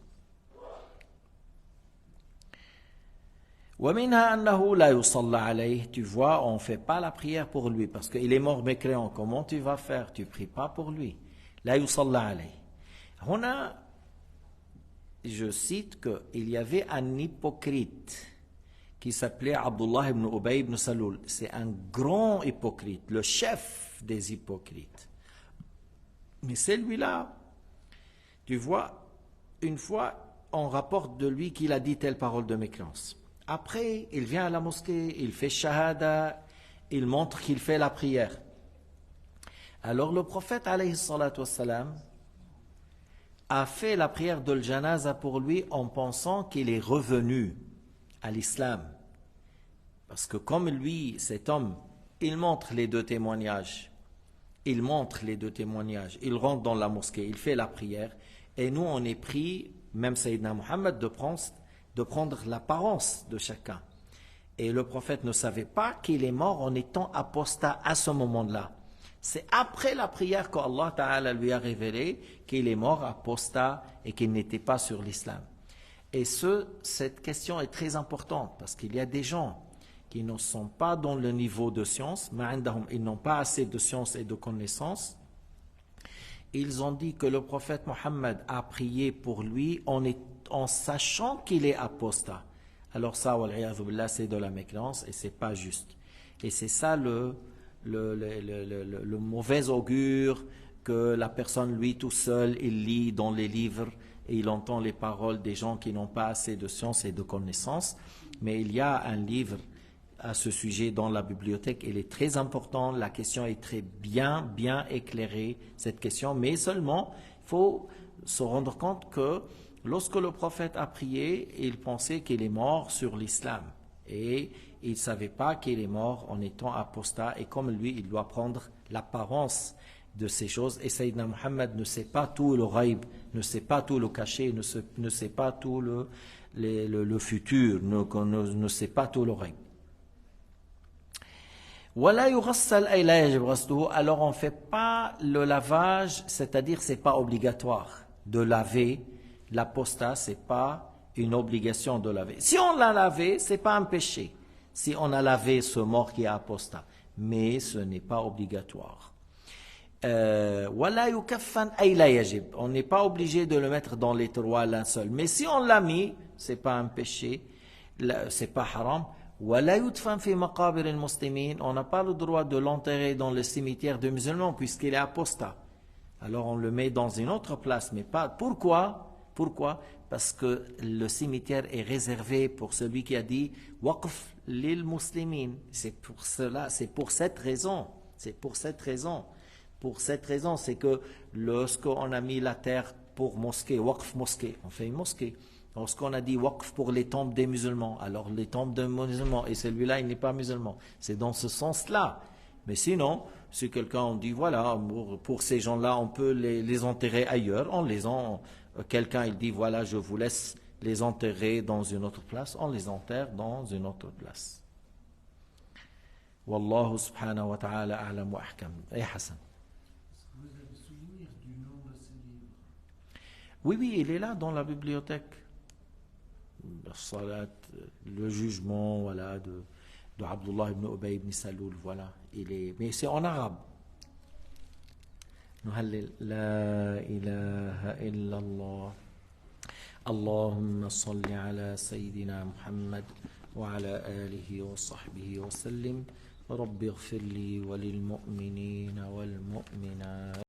[SPEAKER 1] وَمِنْهَا أَنَّهُ لَا يُصَلَّى عَلَيْهِ. Tu vois, on ne fait pas la prière pour lui parce qu'il est mort mécréant. Comment tu vas faire? Tu ne pries pas pour lui. لَا يُصَلَّى عَلَيْهِ. On a, je cite qu'il y avait un hypocrite qui s'appelait Abdullah ibn Ubay ibn Salul. C'est un grand hypocrite, le chef des hypocrites. Mais celui-là, tu vois, une fois, on rapporte de lui qu'il a dit telle parole de mécréance. Après, il vient à la mosquée, il fait shahada, il montre qu'il fait la prière. Alors le prophète, alayhi salatu wassalam, a fait la prière de l'janaza pour lui en pensant qu'il est revenu à l'islam. Parce que comme lui, cet homme, il montre les 2 témoignages. Il montre les 2 témoignages. Il rentre dans la mosquée, il fait la prière. Et nous, on est pris, même Sayyidina Muhammad, de prendre l'apparence de chacun. Et le prophète ne savait pas qu'il est mort en étant apostat à ce moment-là. C'est après la prière qu'Allah Ta'ala lui a révélé qu'il est mort apostat et qu'il n'était pas sur l'islam. Et cette question est très importante parce qu'il y a des gens qui ne sont pas dans le niveau de science, ils n'ont pas assez de science et de connaissances. Ils ont dit que le prophète Mohammed a prié pour lui en sachant qu'il est apostat. Alors ça, c'est de la mécréance et c'est pas juste. Et c'est ça le mauvais augure que la personne, lui tout seul, il lit dans les livres et il entend les paroles des gens qui n'ont pas assez de science et de connaissances. Mais il y a un livre à ce sujet dans la bibliothèque. Il est très important. La question est très bien éclairée, cette question. Mais seulement, il faut se rendre compte que lorsque le prophète a prié, il pensait qu'il est mort sur l'islam. Et il ne savait pas qu'il est mort en étant apostat. Et comme lui, il doit prendre l'apparence de ces choses. Et Sayyidina Muhammad ne sait pas tout le ghaib, ne sait pas tout le caché, ne sait pas tout le futur, ne sait pas tout le ghaib. Alors on ne fait pas le lavage, c'est-à-dire c'est pas obligatoire de laver l'apostat, c'est pas une obligation de laver. Si on l'a lavé, c'est pas un péché. Si on a lavé ce mort qui est apostat, mais ce n'est pas obligatoire. On n'est pas obligé de le mettre dans les 3 linceul. Mais si on l'a mis, c'est pas un péché, c'est pas haram. On n'a pas le droit de l'enterrer dans le cimetière de musulmans puisqu'il est apostat. Alors on le met dans une autre place, mais pas. Pourquoi? Parce que le cimetière est réservé pour celui qui a dit waqf lil muslimin. C'est pour cela, c'est pour cette raison. Pour cette raison, c'est que lorsqu'on a mis la terre pour mosquée, waqf mosquée, on fait une mosquée. Lorsqu'on a dit waqf pour les tombes des musulmans, alors les tombes des musulmans, et celui-là il n'est pas musulman. C'est dans ce sens-là. Mais sinon, si quelqu'un on dit voilà, pour ces gens-là, on peut les enterrer ailleurs, quelqu'un il dit voilà, je vous laisse les enterrer dans une autre place, on les enterre dans une autre place. Wallahu subhanahu wa ta'ala a'lam wa ahkam. Hassan.
[SPEAKER 2] Est-ce que vous avez souvenir du nom de ce livre?
[SPEAKER 1] Oui, il est là dans la bibliothèque. Salat, le jugement, voilà, de Abdullah ibn Ubay ibn Salul, voilà. Mais c'est en arabe. نهلل لا إله إلا الله. اللهم صل على سيدنا محمد وعلى آله وصحبه وسلم. رب اغفر لي وللمؤمنين والمؤمنات.